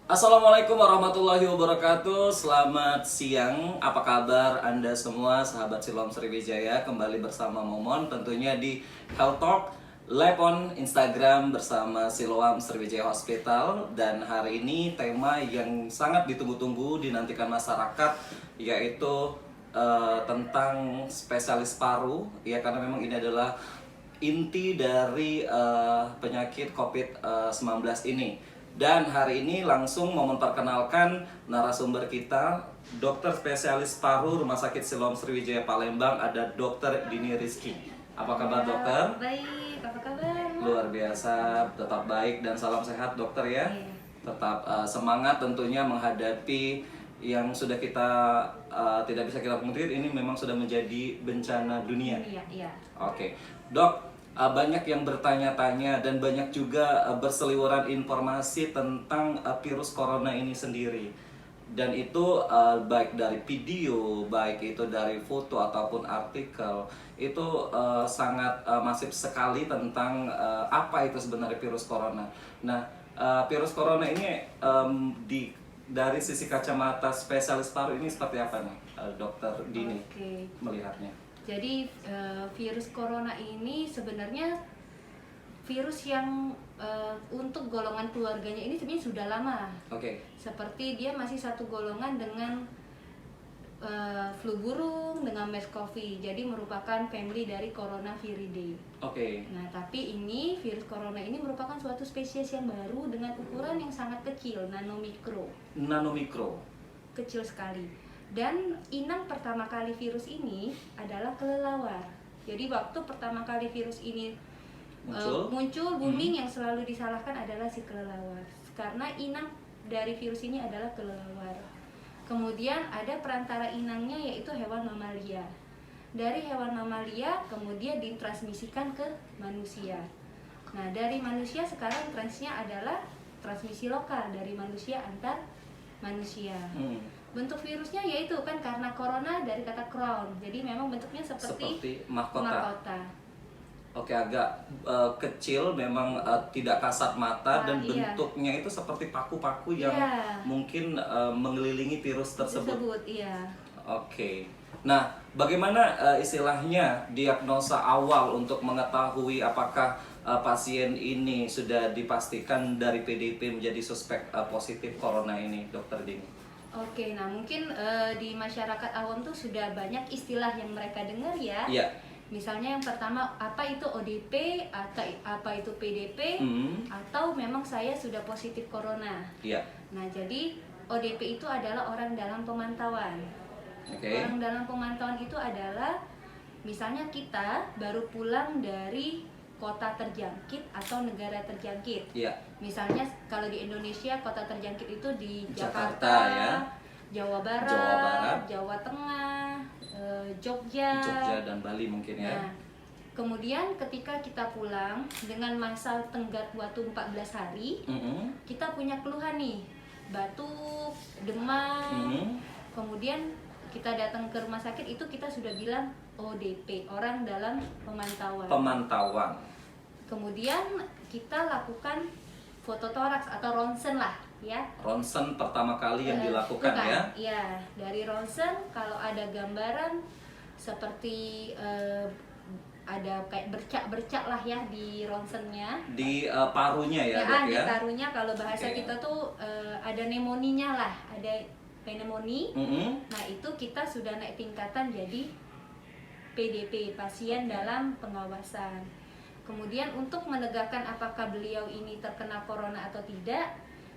Assalamualaikum warahmatullahi wabarakatuh. Selamat siang, apa kabar Anda semua sahabat Siloam Sriwijaya. Kembali bersama Momon tentunya di Health Talk live on Instagram bersama Siloam Sriwijaya Hospital. Dan hari ini tema yang sangat ditunggu-tunggu, dinantikan masyarakat, yaitu tentang spesialis paru. Ya, karena memang ini adalah inti dari penyakit COVID-19 ini. Dan hari ini langsung mau memperkenalkan narasumber kita, dokter spesialis paru Rumah Sakit Siloam Sriwijaya Palembang, ada Dokter Dini Rizky. Apa kabar dokter? Baik, apa kabar? Luar biasa, tetap baik dan salam sehat dokter ya. Iya. Tetap semangat tentunya menghadapi yang sudah kita tidak bisa kita pungkiri, ini memang sudah menjadi bencana dunia. Iya. Oke, dok, banyak yang bertanya-tanya dan banyak juga berseliweran informasi tentang virus corona ini sendiri. Dan itu baik dari video, baik itu dari foto ataupun artikel, itu sangat masif sekali tentang apa itu sebenarnya virus corona. Nah, virus corona ini dari sisi kacamata spesialis paru ini seperti apa nih, dokter Dini Oke. melihatnya? Jadi virus corona ini sebenarnya virus yang untuk golongan keluarganya ini sebenarnya sudah lama. Oke. Seperti dia masih satu golongan dengan flu burung, dengan MERS-CoV. Jadi merupakan family dari Coronaviridae. Oke. Nah, tapi ini virus corona ini merupakan suatu spesies yang baru dengan ukuran yang sangat kecil, nanomikro. Nanomikro. Kecil sekali. Dan inang pertama kali virus ini adalah kelelawar. Jadi waktu pertama kali virus ini muncul booming, yang selalu disalahkan adalah si kelelawar. Karena inang dari virus ini adalah kelelawar. Kemudian ada perantara inangnya, yaitu hewan mamalia. Dari hewan mamalia kemudian ditransmisikan ke manusia. Nah, dari manusia sekarang transnya adalah transmisi lokal dari manusia antar manusia. Bentuk virusnya yaitu kan karena corona dari kata crown, jadi memang bentuknya seperti mahkota. Oke, agak kecil, memang tidak kasat mata, dan Iya. bentuknya itu seperti paku-paku yang mungkin mengelilingi virus tersebut. Iya. Oke. Nah, bagaimana istilahnya diagnosa awal untuk mengetahui apakah pasien ini sudah dipastikan dari PDP menjadi suspek positif corona ini, Dokter Dini? Oke, nah mungkin di masyarakat awam tuh sudah banyak istilah yang mereka dengar ya. Iya. Misalnya yang pertama, apa itu ODP atau apa itu PDP, atau memang saya sudah positif corona. Iya. Nah, jadi ODP itu adalah orang dalam pemantauan. Oke. Orang dalam pemantauan itu adalah misalnya kita baru pulang dari kota terjangkit atau negara terjangkit. Iya. Misalnya kalau di Indonesia kota terjangkit itu di Jakarta, Jakarta, ya. Jawa Barat, Jawa Tengah, Jogja dan Bali mungkin ya. Nah, kemudian ketika kita pulang dengan masa tenggat waktu 14 hari, kita punya keluhan nih, batuk, demam. Kemudian kita datang ke rumah sakit, itu kita sudah bilang ODP, orang dalam pemantauan. Kemudian kita lakukan fototoraks atau ronsen lah ya. Ronsen pertama kali yang dilakukan ya? Iya, dari ronsen kalau ada gambaran seperti ada kayak bercak-bercak lah ya di ronsennya. Di parunya ya, dok Di ya? parunya kalau bahasa kita tuh ada pneumonia lah, ada pneumonia. Nah, itu kita sudah naik tingkatan jadi PDP, pasien dalam pengawasan. Kemudian untuk menegakkan apakah beliau ini terkena corona atau tidak,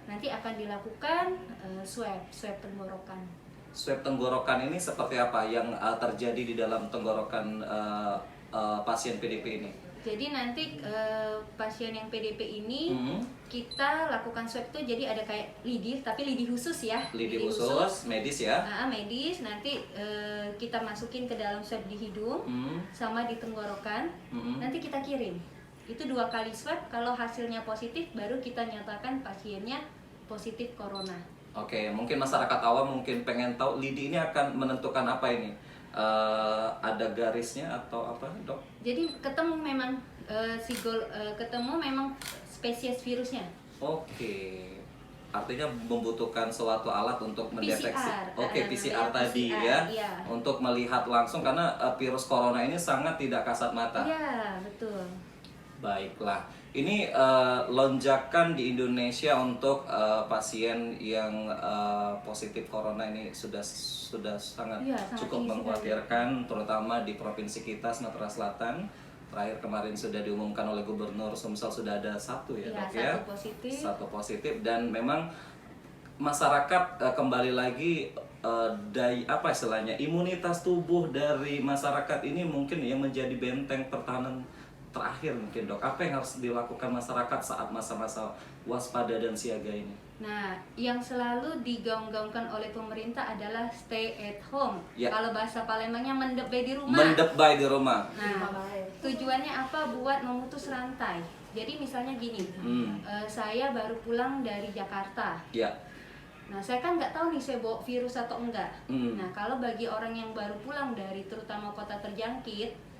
nanti akan dilakukan swab tenggorokan. Swab tenggorokan ini seperti apa yang terjadi di dalam tenggorokan pasien PDP ini? Jadi nanti pasien yang PDP ini kita lakukan swab tuh, jadi ada kayak lidi, tapi lidi khusus ya. Lidi khusus, medis ya? Medis, nanti kita masukin ke dalam swab di hidung sama di tenggorokan, nanti kita kirim. Itu 2 kali swab, kalau hasilnya positif baru kita nyatakan pasiennya positif corona. Oke, mungkin masyarakat awam mungkin pengen tahu lidi ini akan menentukan apa ini? Ada garisnya atau apa, dok? Jadi ketemu memang ketemu memang spesies virusnya. Oke. artinya membutuhkan suatu alat untuk mendeteksi. PCR, Oke, PCR namanya tadi PCR, ya, iya. untuk melihat langsung karena virus corona ini sangat tidak kasat mata. Iya, betul. Baiklah, ini lonjakan di Indonesia untuk pasien yang positif corona ini sudah sangat Iya, sangat cukup tinggi mengkhawatirkan, terutama di provinsi kita Sumatera Selatan. Terakhir kemarin sudah diumumkan oleh Gubernur Sumsel sudah ada satu ya, Iya, Dok ya, satu positif. satu positif, dan memang masyarakat kembali lagi apa istilahnya, imunitas tubuh dari masyarakat ini mungkin yang menjadi benteng pertahanan terakhir mungkin, Dok. Apa yang harus dilakukan masyarakat saat masa-masa waspada dan siaga ini? Nah, yang selalu digaung-gaungkan oleh pemerintah adalah stay at home. Ya. Kalau bahasa Palembangnya mendep bae di rumah. Mendep bae di rumah. Nah, tujuannya apa? Buat memutus rantai. Jadi misalnya gini, saya baru pulang dari Jakarta. Ya. Nah, saya kan nggak tahu nih saya bawa virus atau enggak. Nah, kalau bagi orang yang baru pulang dari terutama kota terjangkit,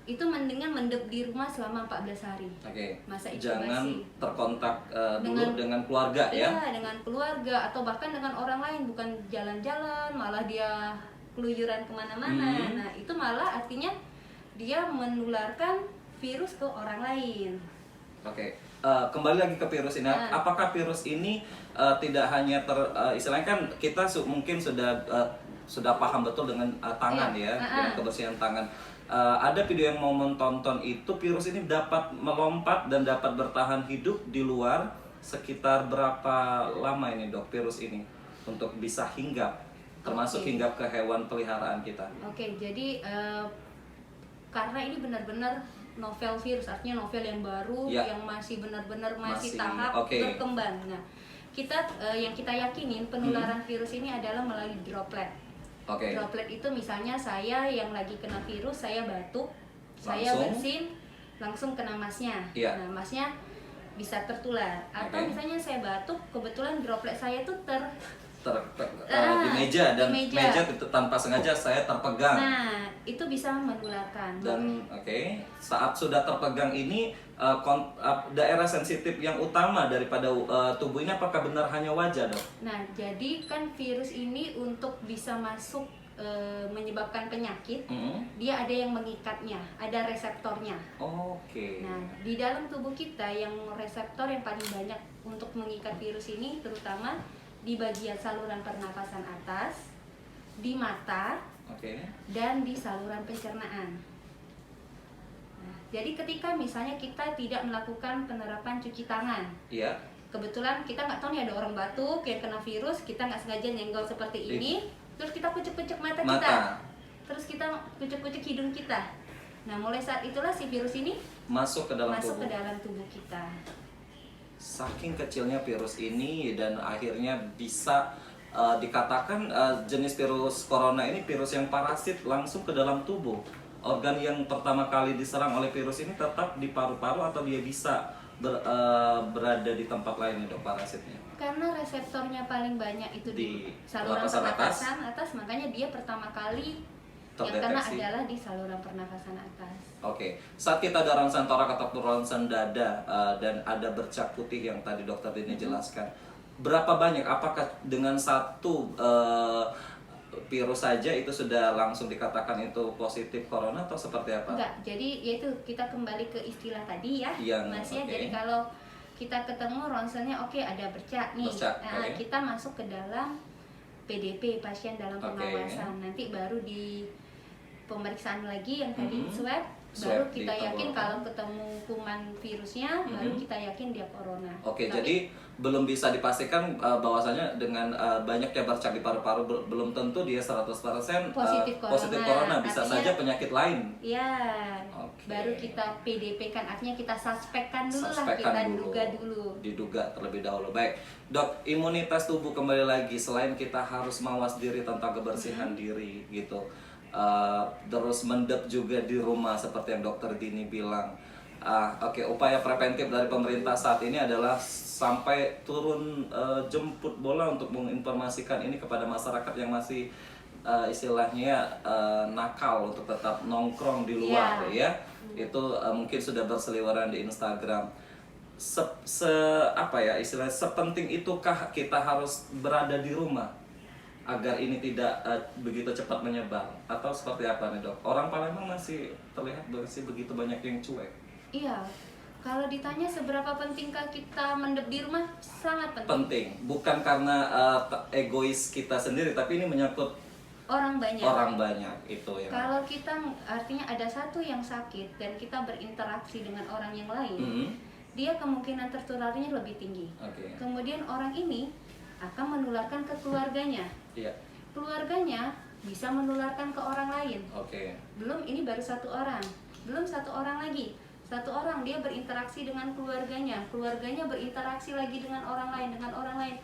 itu mendingan mendep di rumah selama 14 hari. Oke. Masa inkubasi. Jangan terkontak dulu dengan keluarga ya. Iya, dengan keluarga atau bahkan dengan orang lain, bukan jalan-jalan malah dia keluyuran kemana-mana. Nah, itu malah artinya dia menularkan virus ke orang lain. Oke. Kembali lagi ke virus ini. Apakah virus ini tidak hanya istilahnya kan kita mungkin sudah paham betul dengan tangan ya, dengan kebersihan tangan. Ada video yang mau menonton itu, virus ini dapat melompat dan dapat bertahan hidup di luar sekitar berapa lama ini, Dok, virus ini untuk bisa hinggap, termasuk hinggap ke hewan peliharaan kita? Oke, jadi karena ini benar-benar novel virus, artinya novel yang baru, yang masih benar-benar masih tahap berkembang. Nah, yang kita yakinin penularan virus ini adalah melalui droplet. Droplet itu misalnya saya yang lagi kena virus, saya batuk, saya bersin, langsung kena masnya. Nah, masnya bisa tertular. Atau misalnya saya batuk, kebetulan droplet saya itu di meja, dan meja itu tanpa sengaja saya terpegang. Nah, itu bisa menularkan. Dan saat sudah terpegang ini, daerah sensitif yang utama daripada tubuh ini apakah benar hanya wajah, Dok? Nah, jadi kan virus ini untuk bisa masuk menyebabkan penyakit, dia ada yang mengikatnya, ada reseptornya. Nah, di dalam tubuh kita yang reseptor yang paling banyak untuk mengikat virus ini terutama di bagian saluran pernapasan atas, di mata, dan di saluran pencernaan. Nah, jadi ketika misalnya kita tidak melakukan penerapan cuci tangan, kebetulan kita nggak tahu nih ada orang batuk yang kena virus, kita nggak sengaja nyenggol seperti ini, terus kita kucek-kucek mata kita, terus kita kucek-kucek hidung kita. Nah, mulai saat itulah si virus ini masuk ke dalam tubuh kita. Saking kecilnya virus ini dan akhirnya bisa dikatakan jenis virus corona ini virus yang parasit langsung ke dalam tubuh. Organ yang pertama kali diserang oleh virus ini tetap di paru-paru atau dia bisa berada di tempat lain, Dok, parasitnya? Karena reseptornya paling banyak itu di saluran pernapasan atas, makanya dia pertama kali yang kena adalah di saluran pernapasan atas. Saat kita ada rongsen torak atau rongsen dada dan ada bercak putih yang tadi dokter ini jelaskan, berapa banyak? Apakah dengan satu virus saja itu sudah langsung dikatakan itu positif corona atau seperti apa? Enggak, jadi yaitu kita kembali ke istilah tadi ya, Mas ya. Jadi kalau kita ketemu ronsennya ada bercak nih, kita masuk ke dalam PDP, pasien dalam pengawasan. Nanti baru di pemeriksaan lagi yang tadi swab, baru kita yakin kalau ketemu kuman virusnya, baru kita yakin dia corona. Jadi belum bisa dipastikan bahwasanya dengan banyaknya bercak di paru-paru belum tentu dia 100% positif corona, bisa saja penyakit lain. Iya. Baru kita PDP kan, artinya kita suspekkan dulu duga dulu. Diduga terlebih dahulu. Baik, Dok, imunitas tubuh kembali lagi, selain kita harus mawas diri tentang kebersihan diri gitu. Terus mendep juga di rumah seperti yang dokter Dini bilang. Upaya preventif dari pemerintah saat ini adalah sampai turun jemput bola untuk menginformasikan ini kepada masyarakat yang masih istilahnya nakal untuk tetap nongkrong di luar ya. Itu mungkin sudah berseliweran di Instagram. apa ya istilahnya, sepenting itukah kita harus berada di rumah agar ini tidak begitu cepat menyebar, atau seperti apa nih dok? Orang Palembang masih terlihat masih begitu banyak yang cuek. Iya, kalau ditanya seberapa pentingkah kita mendep di rumah, sangat penting. Penting, bukan karena egois kita sendiri, tapi ini menyangkut Orang banyak. orang banyak itu yang. Kalau kita artinya ada satu yang sakit dan kita berinteraksi dengan orang yang lain, dia kemungkinan tertularnya lebih tinggi. Oke. Kemudian orang ini akan menularkan ke keluarganya. Iya. Keluarganya bisa menularkan ke orang lain. Oke. Belum ini baru satu orang, belum satu orang lagi. Satu orang dia berinteraksi dengan keluarganya, keluarganya berinteraksi lagi dengan orang lain, dengan orang lain.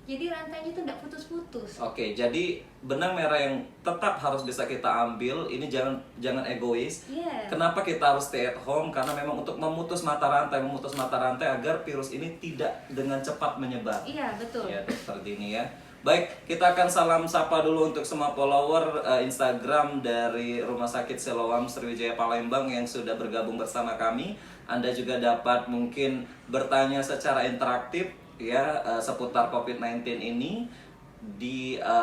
Jadi rantainya itu tidak putus-putus. Oke, jadi benang merah yang tetap harus bisa kita ambil, ini jangan egois. Iya. Kenapa kita harus stay at home? Karena memang untuk memutus mata rantai agar virus ini tidak dengan cepat menyebar. Iya, betul. Ya, Dokter Dini ya. Baik, kita akan salam sapa dulu untuk semua follower Instagram dari Rumah Sakit Siloam Sriwijaya Palembang yang sudah bergabung bersama kami. Anda juga dapat mungkin bertanya secara interaktif ya seputar COVID-19 ini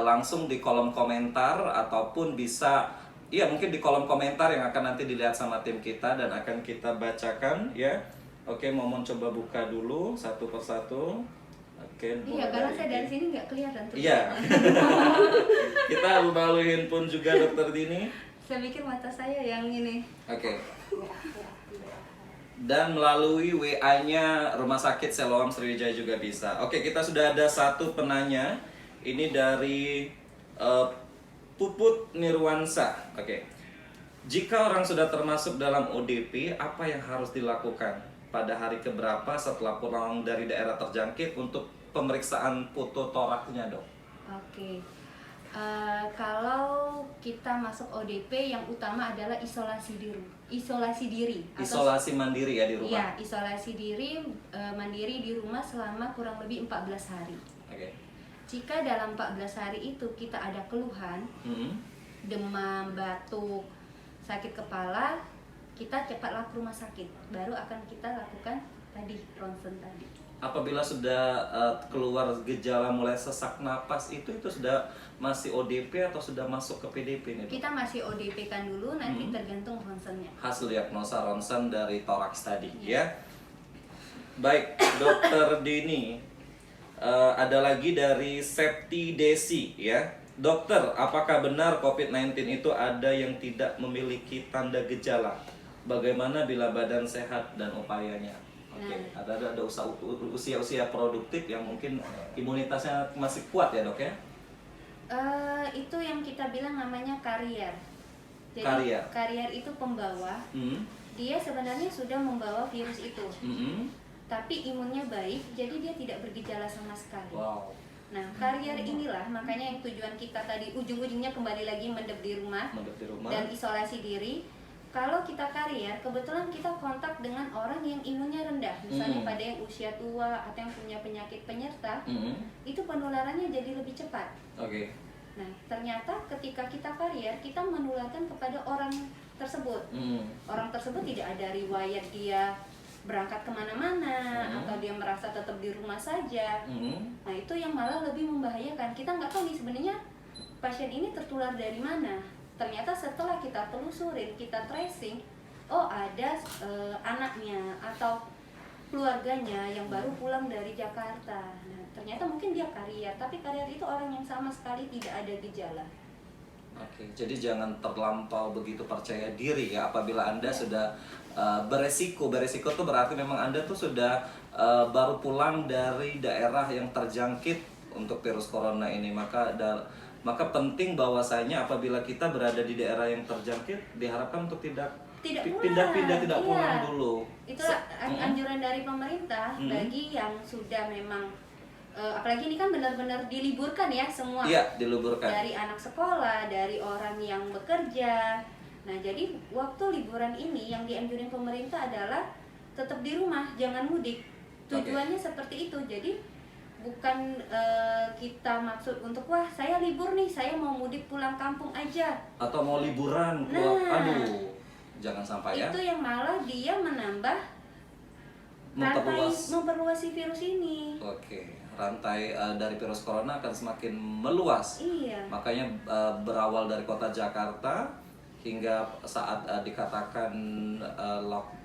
langsung di kolom komentar, ataupun bisa ya mungkin di kolom komentar yang akan nanti dilihat sama tim kita dan akan kita bacakan ya. Oke, Momon coba buka dulu satu persatu. Oke, Iya, karena saya dari sini nggak kelihatan tuh. Iya. Kita melalui handphone juga Dokter Dini. Saya pikir mata saya yang ini. Oke. Dan melalui WA-nya Rumah Sakit Siloam Sriwijaya juga bisa. Oke, kita sudah ada satu penanya. Ini dari Puput Nirwansa. Oke. Jika orang sudah termasuk dalam ODP, apa yang harus dilakukan pada hari keberapa setelah pulang dari daerah terjangkit untuk pemeriksaan foto toraknya, dok? Oke. Kalau kita masuk ODP, yang utama adalah isolasi diri. Isolasi mandiri ya di rumah. Iya, isolasi diri mandiri di rumah selama kurang lebih 14 hari. Oke. Jika dalam 14 hari itu kita ada keluhan, demam, batuk, sakit kepala, kita cepatlah ke rumah sakit. Baru akan kita lakukan tadi ronsen tadi. Apabila sudah keluar gejala mulai sesak napas, itu sudah masih ODP atau sudah masuk ke PDP nih, dok? Kita masih ODP kan dulu, nanti tergantung ronsennya. Hasil diagnosa ronsen dari toraks tadi ya. Baik, Dokter Dini, ada lagi dari Septi Desi ya. Dokter, apakah benar COVID-19 itu ada yang tidak memiliki tanda gejala? Bagaimana bila badan sehat dan upayanya? Oke, ada usia produktif yang mungkin imunitasnya masih kuat ya, dok ya? Itu yang kita bilang namanya karier. Jadi karier itu pembawa. Dia sebenarnya sudah membawa virus itu. Tapi imunnya baik, jadi dia tidak bergejala sama sekali. Wow. Nah, karier inilah makanya yang tujuan kita tadi ujung-ujungnya kembali lagi mendep di rumah dan isolasi diri. Kalau kita karier, kebetulan kita kontak dengan orang yang imunnya rendah, misalnya pada yang usia tua atau yang punya penyakit penyerta, itu penularannya jadi lebih cepat. Oke. Nah, ternyata ketika kita karier, kita menularkan kepada orang tersebut. Orang tersebut tidak ada riwayat dia berangkat kemana-mana atau dia merasa tetap di rumah saja. Nah, itu yang malah lebih membahayakan. Kita nggak tahu nih sebenarnya pasien ini tertular dari mana. Ternyata setelah kita telusurin, kita tracing, oh ada anaknya atau keluarganya yang baru pulang dari Jakarta. Nah, ternyata mungkin dia karier, tapi karier itu orang yang sama sekali tidak ada gejala. Oke, jadi jangan terlampau begitu percaya diri ya apabila Anda sudah beresiko. Beresiko itu berarti memang Anda tuh sudah baru pulang dari daerah yang terjangkit untuk virus corona ini. Maka penting bahwasanya apabila kita berada di daerah yang terjangkit, diharapkan untuk tidak pindah-pindah, tidak pulang dulu. Itulah anjuran dari pemerintah bagi yang sudah memang apalagi ini kan benar-benar diliburkan ya semua. Iya, diliburkan. Dari anak sekolah, dari orang yang bekerja. Nah, jadi waktu liburan ini yang dianjurin pemerintah adalah tetap di rumah, jangan mudik. Tujuannya seperti itu. Jadi bukan kita maksud untuk wah saya libur nih, saya mau mudik pulang kampung aja. Atau mau liburan keluar, aduh, jangan sampai ya. Itu yang malah dia menambah memperluas si virus ini. Oke, rantai dari virus corona akan semakin meluas. Iya. Makanya berawal dari kota Jakarta hingga saat dikatakan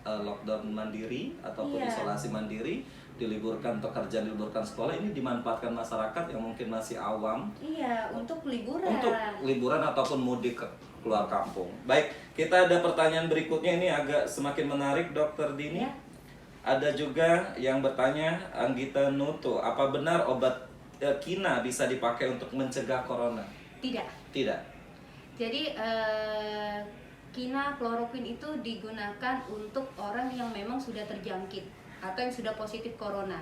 lockdown mandiri ataupun Iya. isolasi mandiri, diliburkan untuk kerja, diliburkan sekolah, ini dimanfaatkan masyarakat yang mungkin masih awam. Iya, untuk liburan. Untuk liburan ataupun mudik keluar kampung. Baik, kita ada pertanyaan berikutnya, ini agak semakin menarik, Dokter Dini. Ya. Ada juga yang bertanya, Anggita Nuto, apa benar obat kina bisa dipakai untuk mencegah corona? Tidak. Tidak. Jadi kina kloroquine itu digunakan untuk orang yang memang sudah terjangkit atau yang sudah positif corona,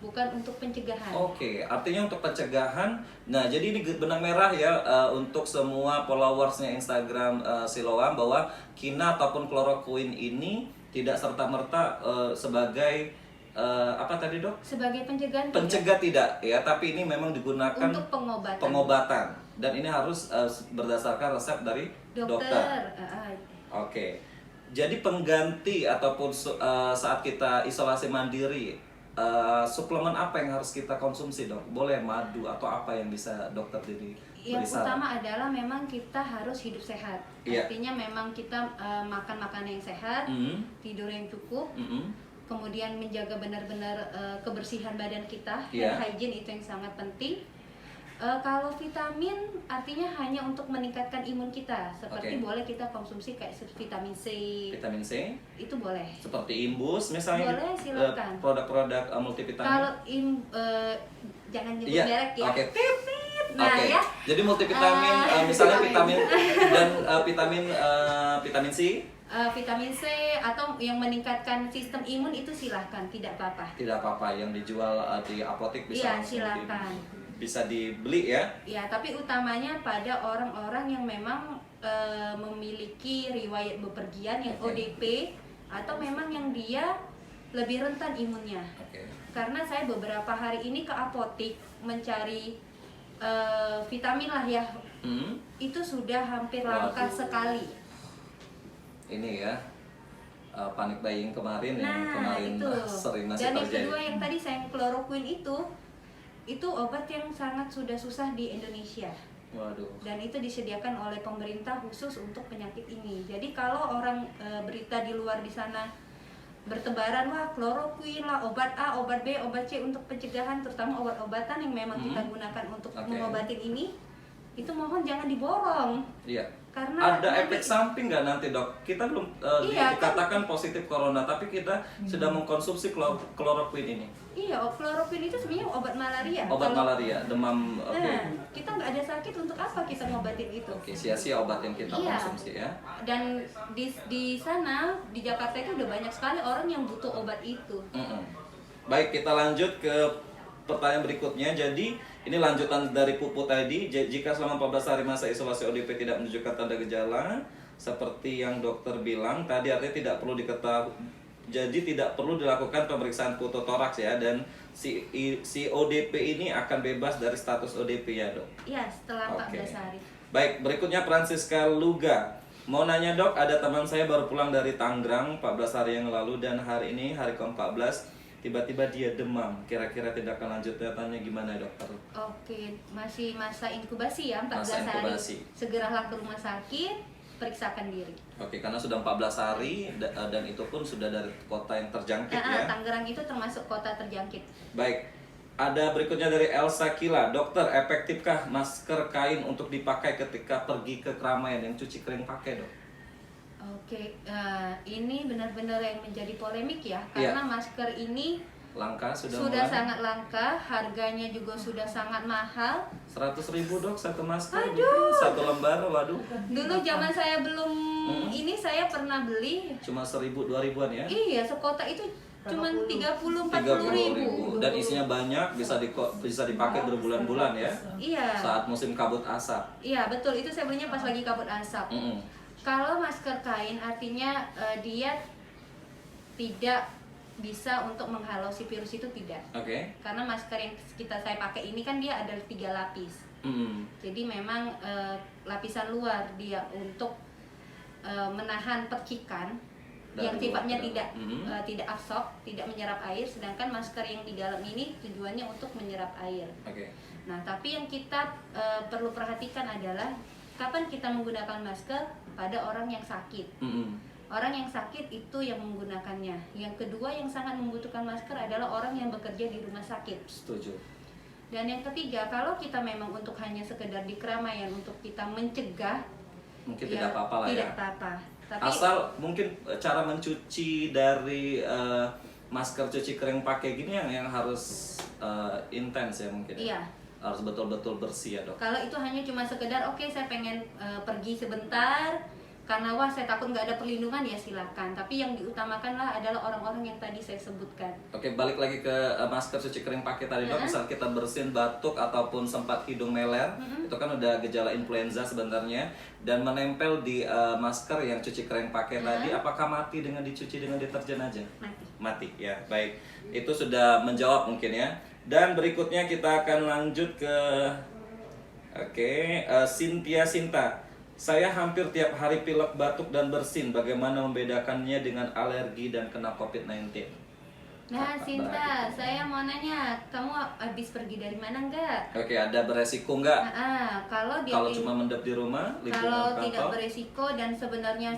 bukan untuk pencegahan. Oke, artinya untuk pencegahan. Nah, jadi ini benang merah ya untuk semua followersnya Instagram Siloam, bahwa kina ataupun kloroquine ini tidak serta-merta sebagai apa tadi, Dok? Sebagai pencegahan. Pencegah tidak ya, tapi ini memang digunakan untuk pengobatan. Pengobatan, dan ini harus berdasarkan resep dari dokter. Oke. Jadi pengganti ataupun saat kita isolasi mandiri, suplemen apa yang harus kita konsumsi, Dok? Boleh madu atau apa yang bisa dokter jadi Yang utama adalah memang kita harus hidup sehat. Iya. Artinya memang kita makan makanan yang sehat, tidur yang cukup, kemudian menjaga benar-benar kebersihan badan kita, Iya. hand hygiene itu yang sangat penting. Kalau vitamin artinya hanya untuk meningkatkan imun kita, seperti boleh kita konsumsi kayak vitamin C. Vitamin C Itu boleh. seperti Imbus misalnya. Boleh, silakan. Produk-produk multivitamin. Kalau jangan nyebut Iya. merek ya. Oke. Nah, Oke. ya. Jadi multivitamin misalnya vitamin dan vitamin C. Vitamin C atau yang meningkatkan sistem imun itu silahkan, tidak apa-apa. Tidak apa-apa, yang dijual di apotek bisa Iya, langsung silakan. bisa dibeli ya. Ya, tapi utamanya pada orang-orang yang memang memiliki riwayat bepergian yang ODP atau memang yang dia lebih rentan imunnya. Oke. Karena saya beberapa hari ini ke apotek mencari vitamin lah ya, itu sudah hampir langka sekali. Ini ya panic buying kemarin yang Nah, kemarin itu. sering masih Dan yang terjadi. kedua yang tadi saya kloroquine itu obat yang sangat sudah susah di Indonesia. Waduh. Dan itu disediakan oleh pemerintah khusus untuk penyakit ini. Jadi kalau orang berita di luar di sana bertebaran, wah kloroquine lah, obat A, obat B, obat C untuk pencegahan, terutama obat-obatan yang memang kita gunakan untuk mengobatin ini, itu mohon jangan diborong. Iya. Karena ada efek samping nggak nanti, Dok? Kita belum dikatakan positif corona, tapi kita sudah mengkonsumsi kloroquine ini. Iya, kloroquine itu sebenarnya obat malaria. Obat malaria, demam. Oke. Nah, kita nggak ada sakit, untuk apa kita ngobatin itu? Oke, sia-sia obat yang kita konsumsi ya. Dan di sana di Jakarta itu udah banyak sekali orang yang butuh obat itu. Baik, kita lanjut ke pertanyaan berikutnya. Jadi ini lanjutan dari Pupu tadi. Jika selama 14 hari masa isolasi ODP tidak menunjukkan tanda gejala seperti yang dokter bilang tadi, artinya tidak perlu diketahui. Jadi tidak perlu dilakukan pemeriksaan phototoraks ya, dan si ODP ini akan bebas dari status ODP ya, Dok? Iya, setelah 14 hari. Baik, berikutnya Francisca Luga. Mau nanya, Dok, ada teman saya baru pulang dari Tangerang 14 hari yang lalu, dan hari ini hari ke-14 tiba-tiba dia demam. Kira-kira tindakan lanjutnya tanya gimana, Dokter? Oke, masih masa inkubasi ya, 14 Masa inkubasi. hari. Segeralah ke rumah sakit, periksakan diri. Oke, karena sudah 14 hari dan itu pun sudah dari kota yang terjangkit ya. Tangerang itu termasuk kota terjangkit. Baik, ada berikutnya dari Elsa Kila. Dokter, efektifkah masker kain untuk dipakai ketika pergi ke keramaian yang cuci kering pakai, Dok? Oke, ini benar-benar yang menjadi polemik ya, karena masker ini langka sudah sangat langka, harganya juga sudah sangat mahal. 100.000, Dok, satu masker. Aduh. Satu lembar, waduh. Dulu zaman saya belum ini, saya pernah beli. Cuma 1.000-2.000-an ya? Iya, sekota itu cuma 30-40 ribu. Dan isinya banyak, bisa dipakai berbulan-bulan ya? Iya. Saat musim kabut asap. Iya, betul. Itu saya belinya pas lagi kabut asap. Kalau masker kain artinya dia tidak bisa untuk menghalau si virus itu, tidak. Oke. Karena masker yang saya pakai ini kan dia ada 3 lapis. Jadi memang lapisan luar dia untuk menahan percikan yang Dari luar sifatnya ke tidak dalam. tidak absorb, tidak menyerap air, sedangkan masker yang di dalam ini tujuannya untuk menyerap air. Oke. Nah, tapi yang kita perlu perhatikan adalah kapan kita menggunakan masker pada orang yang sakit. Orang yang sakit itu yang menggunakannya. Yang kedua yang sangat membutuhkan masker adalah orang yang bekerja di rumah sakit. Setuju. Dan yang ketiga, kalau kita memang untuk hanya sekedar di keramaian untuk kita mencegah, Mungkin ya, tidak apa-apa lah ya. Tidak apa-apa. Tapi Asal mungkin cara mencuci dari masker cuci kering pakai gini yang harus intens ya mungkin. iya. Harus betul-betul bersih ya dok. Kalau itu hanya cuma sekedar oke, saya pengen pergi sebentar karena wah saya takut nggak ada perlindungan, ya silakan. Tapi yang diutamakanlah adalah orang-orang yang tadi saya sebutkan. Oke, balik lagi ke masker cuci kering pakai tadi dok. Misal kita bersin batuk ataupun sempat hidung meler, itu kan udah gejala influenza sebenarnya, dan menempel di masker yang cuci kering pakai tadi, apakah mati dengan dicuci dengan deterjen aja? Mati ya, baik. Itu sudah menjawab mungkin ya. Dan berikutnya kita akan lanjut ke Cynthia Sinta. Saya hampir tiap hari pilek, batuk, dan bersin. Bagaimana membedakannya dengan alergi dan kena COVID-19? Nah, Sinta, saya mau nanya, kamu habis pergi dari mana enggak? Oke, ada beresiko nggak? Kalau Cuma mendep di rumah, lingkungan kalau kantor? tidak beresiko dan sebenarnya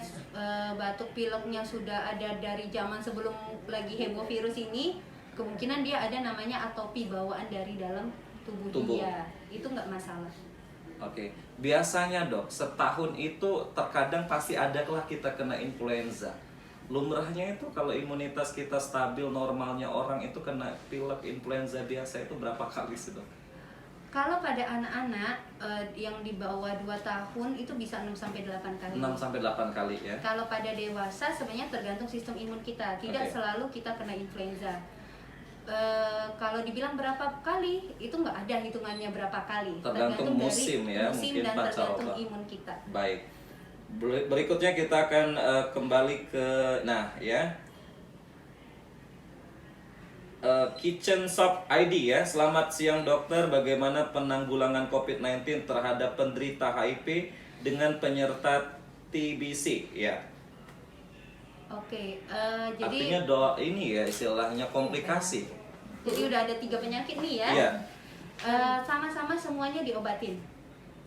batuk pileknya sudah ada dari zaman sebelum lagi heboh virus ini, kemungkinan dia ada namanya atopi bawaan dari dalam tubuh. Dia. Itu nggak masalah. Oke, biasanya dok, setahun itu terkadang pasti ada lah kita kena influenza. Lumrahnya itu kalau imunitas kita stabil, normalnya orang itu kena pilek influenza biasa itu berapa kali sih dok? Kalau pada anak-anak yang di bawah 2 tahun itu bisa 6-8 kali. 6-8 kali ya? Kalau pada dewasa sebenarnya tergantung sistem imun kita. Tidak selalu kita kena influenza. Kalau dibilang berapa kali, itu nggak ada hitungannya berapa kali. Tergantung musim dari ya, musim mungkin dan tergantung pancaroba. imun kita. Baik. Berikutnya kita akan kembali ke Kitchen Shop ID ya. Selamat siang dokter, bagaimana penanggulangan COVID-19 terhadap penderita HIV dengan penyerta TBC ya? Oke, Artinya ini ya istilahnya komplikasi. jadi udah ada 3 penyakit nih ya. Iya. Sama-sama semuanya diobatin.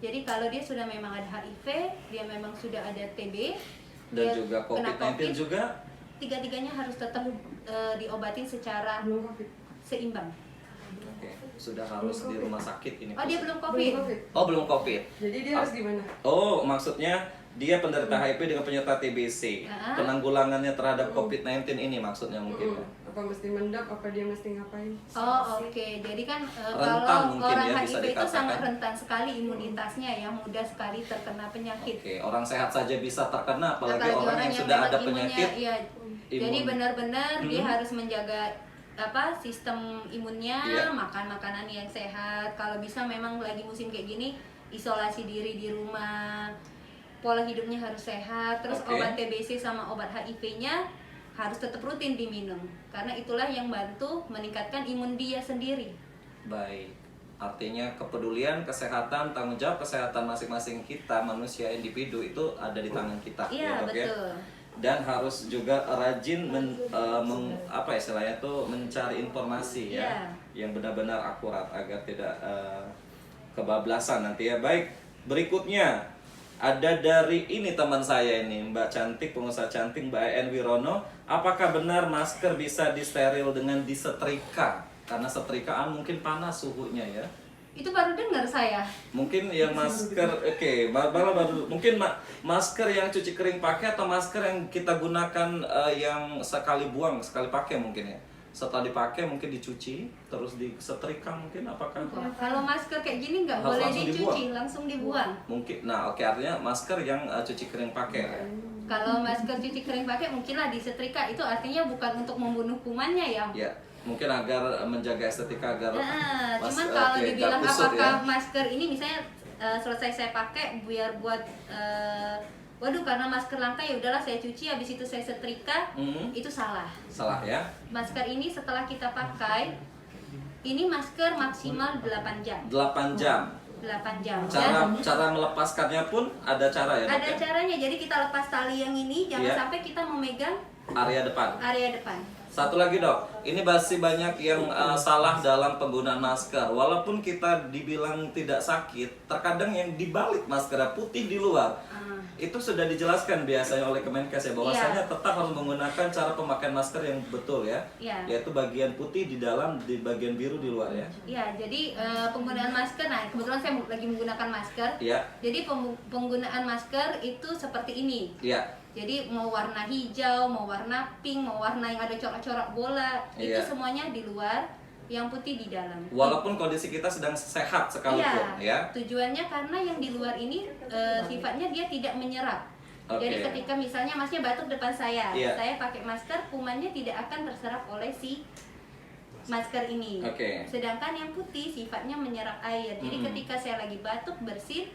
Jadi kalau dia sudah memang ada HIV, dia memang sudah ada TB, Dan dia juga kena COVID-19 juga. Tiga-tiganya harus tetap diobatin secara seimbang. Oke, sudah harus di rumah sakit ini. Oh, dia belum COVID. Oh, belum COVID. Jadi dia harus gimana? Oh, maksudnya dia penderita HIV dengan penyerta TBC. Penanggulangannya terhadap COVID-19 ini maksudnya mungkin. Apa mesti mendap? Apa dia mesti ngapain? Oh, oke. Jadi kan Rentan kalau mungkin orang ya, bisa HIV itu dikatakan. sangat rentan sekali imunitasnya ya, mudah sekali terkena penyakit. Oke, orang sehat saja bisa terkena, apalagi Apalagi orang yang sudah memang ada imunnya, penyakit. iya. Jadi imun. benar-benar dia harus menjaga sistem imunnya, Iya. makan makanan yang sehat. Kalau bisa memang lagi musim kayak gini, isolasi diri di rumah. Pola hidupnya harus sehat. Terus Oke. obat TBC sama obat HIV-nya harus tetap rutin diminum. Karena itulah yang bantu meningkatkan imun dia sendiri. Baik. Artinya kepedulian, kesehatan, tanggung jawab kesehatan masing-masing kita, manusia, individu itu ada di tangan kita. Iya, Dok, ya? betul. Dan harus juga rajin istilahnya tuh mencari informasi ya, Iya. yang benar-benar akurat agar tidak kebablasan nanti ya. Baik, berikutnya ada dari ini teman saya ini, Mbak Cantik, pengusaha cantik, Mbak En Wirono. Apakah benar masker bisa disteril dengan disetrika? Karena setrikaan mungkin panas suhunya ya. Itu baru dengar saya. Mungkin yang masker, baru mungkin masker yang cuci kering pakai atau masker yang kita gunakan yang sekali buang, sekali pakai mungkin ya. Setelah dipakai mungkin dicuci, terus disetrika mungkin apakah? Kalau masker kayak gini nggak Harus boleh langsung dicuci, dibuang? langsung dibuang. Mungkin, nah oke, artinya masker yang cuci kering pakai. Kalau masker cuci kering pakai mungkinlah disetrika, itu artinya bukan untuk membunuh kumannya ya. Ya, mungkin agar menjaga estetika agar. Cuman kalau oke, dibilang nggak kusut apakah ya. masker ini misalnya selesai saya pakai biar buat waduh karena masker langka ya udahlah saya cuci habis itu saya setrika, itu salah. Salah ya. Masker ini setelah kita pakai ini masker maksimal 8 jam. 8 jam. 8 jam. Cara melepaskannya pun ada cara ya, Dok, Ada ya? caranya. Jadi kita lepas tali yang ini, jangan Iya. sampai kita memegang area depan. area depan. Satu lagi dok, ini masih banyak yang salah dalam penggunaan masker. Walaupun kita dibilang tidak sakit, terkadang yang dibalik masker putih di luar itu sudah dijelaskan biasanya oleh Kemenkes ya, bahwasanya tetap harus menggunakan cara pemakaian masker yang betul ya, yaitu bagian putih di dalam, di bagian biru di luar ya. Iya, jadi penggunaan masker, nah kebetulan saya lagi menggunakan masker. Iya. Jadi penggunaan masker itu seperti ini. Iya. Jadi mau warna hijau, mau warna pink, mau warna yang ada corak-corak bola, itu semuanya di luar, yang putih di dalam. Walaupun kondisi kita sedang sehat sekalipun ya. Tujuannya karena yang di luar ini sifatnya dia tidak menyerap. Jadi ketika misalnya masnya batuk depan saya pakai masker, kumannya tidak akan terserap oleh si masker ini. Sedangkan yang putih sifatnya menyerap air. Jadi ketika saya lagi batuk bersin,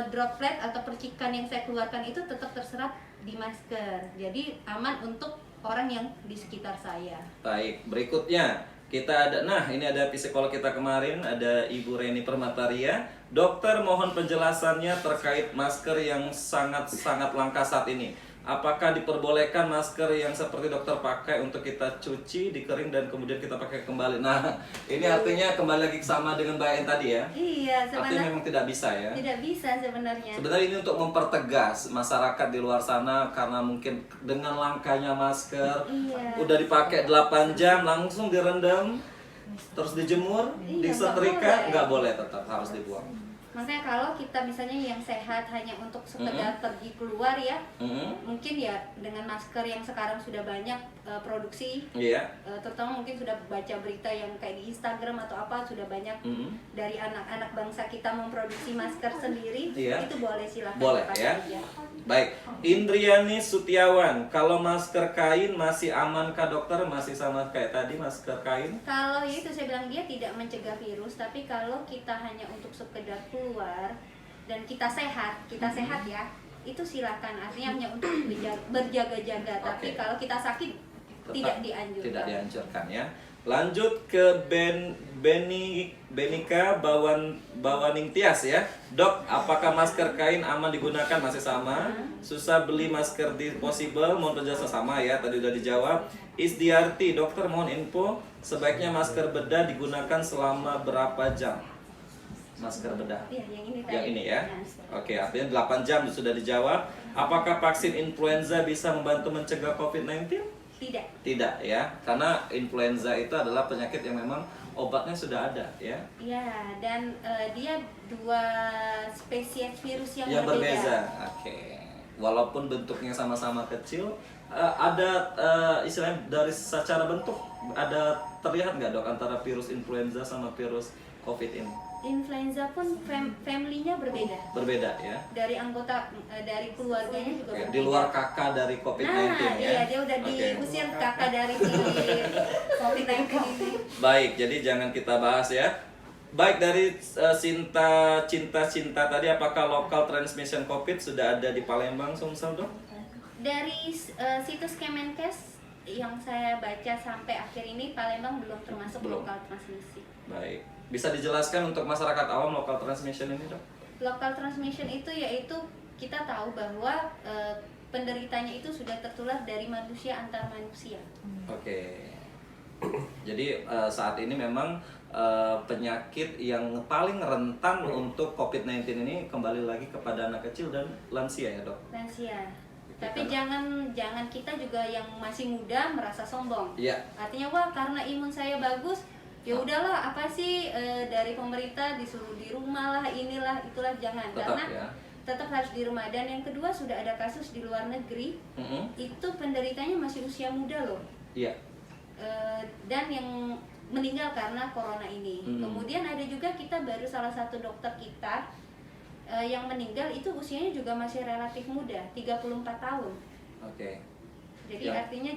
droplet atau percikan yang saya keluarkan itu tetap terserap di masker. Jadi aman untuk orang yang di sekitar saya. Baik, berikutnya kita ada, nah ini ada psikolog kita kemarin, ada Ibu Reni Permataria. Dokter, mohon penjelasannya terkait masker yang sangat langka saat ini. Apakah diperbolehkan masker yang seperti dokter pakai untuk kita cuci, dikering dan kemudian kita pakai kembali? Nah, ini artinya kembali lagi sama dengan Mbak En tadi ya? Iya, sebenarnya artinya memang tidak bisa ya? Tidak bisa sebenarnya. Sebenarnya ini untuk mempertegas masyarakat di luar sana, karena mungkin dengan langkanya masker, udah dipakai 8 jam langsung direndam, terus dijemur, disetrika, nggak boleh, tetap harus dibuang. Makanya kalau kita misalnya yang sehat hanya untuk sekedar pergi keluar ya, mungkin ya dengan masker yang sekarang sudah banyak produksi, terutama mungkin sudah baca berita yang kayak di Instagram atau apa, sudah banyak dari anak-anak bangsa kita memproduksi masker sendiri, itu boleh, silakan. Boleh ya. Baik, Indriani Sutiawan, kalau masker kain masih amankah dokter? Masih sama kayak tadi masker kain? Kalau itu saya bilang dia tidak mencegah virus, tapi kalau kita hanya untuk sekedar keluar dan kita sehat ya, itu silakan, artinya hanya untuk berjaga-jaga. Tapi kalau kita sakit tidak dianjurkan. Tidak dianjurkan ya. Lanjut ke Benika Bawaning Tias ya. Dok, apakah masker kain aman digunakan? Masih sama. Susah beli masker di Possible, mohon penjelasan. Sama ya, tadi udah dijawab. Isdiarti, dokter mohon info, sebaiknya masker bedah digunakan selama berapa jam? Masker bedah. Yang ini ya. Oke, artinya 8 jam sudah dijawab. Apakah vaksin influenza bisa membantu mencegah COVID-19? Tidak ya, karena influenza itu adalah penyakit yang memang obatnya sudah ada ya. Iya, dan dia 2 spesies virus yang berbeda. Oke. Walaupun bentuknya sama-sama kecil, ada istilahnya dari secara bentuk ada terlihat nggak dok antara virus influenza sama virus COVID ini? Influenza pun family-nya berbeda. Berbeda ya. Dari anggota dari keluarganya juga berbeda. Di luar kakak dari COVID-19 ya. Iya, dia udah diusir kakak dari COVID-19 ini. Baik, jadi jangan kita bahas ya. Baik, dari cinta tadi, apakah local transmission COVID sudah ada di Palembang, Sumsel dok? Dari situs Kemenkes yang saya baca sampai akhir ini, Palembang belum termasuk local transmisi. Baik. Bisa dijelaskan untuk masyarakat awam local transmission ini dok? Local transmission itu yaitu kita tahu bahwa penderitanya itu sudah tertular dari manusia antar manusia. Oke. Jadi saat ini memang penyakit yang paling rentan untuk COVID-19 ini kembali lagi kepada anak kecil dan lansia ya dok? Lansia. Tapi jangan kita juga yang masih muda merasa sombong. Artinya wah karena imun saya bagus, ya udahlah apa sih dari pemerintah disuruh di rumah lah, inilah itulah, jangan. Karena tetap harus di rumah. Dan yang kedua, sudah ada kasus di luar negeri, itu penderitanya masih usia muda loh. Dan yang meninggal karena corona ini. Kemudian ada juga kita baru salah satu dokter kita yang meninggal itu usianya juga masih relatif muda, 34 tahun. Jadi artinya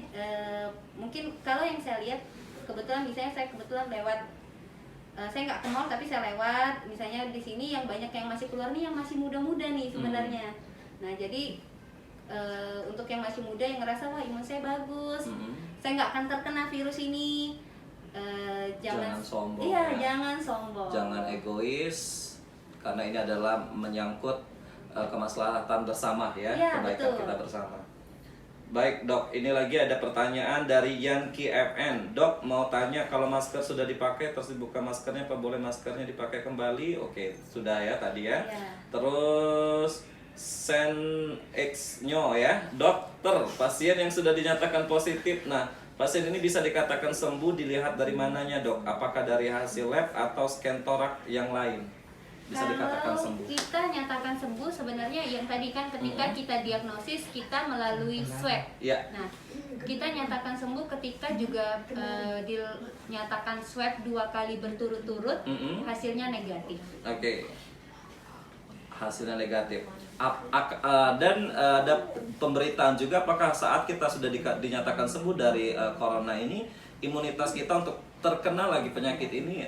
mungkin kalau yang saya lihat, kebetulan misalnya saya lewat, saya nggak ke mall tapi saya lewat, misalnya di sini yang banyak yang masih keluar nih yang masih muda-muda nih sebenarnya. Nah jadi untuk yang masih muda yang ngerasa wah imun saya bagus, saya nggak akan terkena virus ini, jangan sombong. Iya, jangan sombong. Jangan egois, karena ini adalah menyangkut kemaslahatan bersama ya, kebaikan kita bersama. Baik dok, ini lagi ada pertanyaan dari Yanki FN. Dok, mau tanya kalau masker sudah dipakai terus dibuka maskernya, apa boleh maskernya dipakai kembali? Oke, sudah ya tadi ya. Ya. Terus Sen X Nyo ya, dokter, pasien yang sudah dinyatakan positif. Nah, pasien ini bisa dikatakan sembuh dilihat dari mananya dok? Apakah dari hasil lab atau scan torak yang lain? Bisa dikatakan Kalau sembuh. kita nyatakan sembuh sebenarnya yang tadi kan ketika kita diagnosis kita melalui swab. Ya. Nah, kita nyatakan sembuh ketika juga dinyatakan swab 2 kali berturut-turut, hasilnya negatif. Oke. Hasilnya negatif. Dan ada pemberitaan juga apakah saat kita sudah dinyatakan sembuh dari corona ini, imunitas kita untuk terkena lagi penyakit ini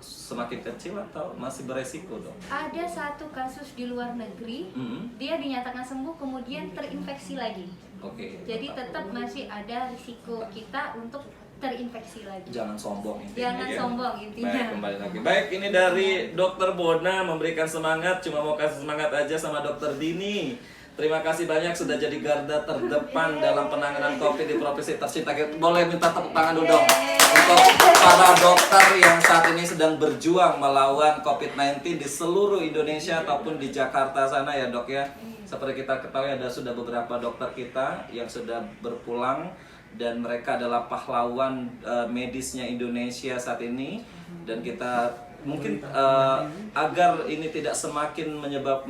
semakin kecil atau masih beresiko dong? Ada satu kasus di luar negeri, dia dinyatakan sembuh kemudian terinfeksi lagi. Oke. Jadi tetap masih ada risiko kita untuk terinfeksi lagi. Jangan sombong intinya. Jangan sombong intinya. Baik, kembali lagi. Baik, ini dari Dokter Bona memberikan semangat, cuma mau kasih semangat aja sama Dokter Dini. Terima kasih banyak sudah jadi garda terdepan dalam penanganan COVID di provinsi tercinta. Boleh minta tepuk tangan dulu dong untuk para dokter yang saat ini sedang berjuang melawan COVID-19 di seluruh Indonesia ataupun di Jakarta sana ya dok ya. Seperti kita ketahui ada sudah beberapa dokter kita yang sudah berpulang dan mereka adalah pahlawan medisnya Indonesia saat ini, dan kita mungkin agar ini tidak semakin menyebab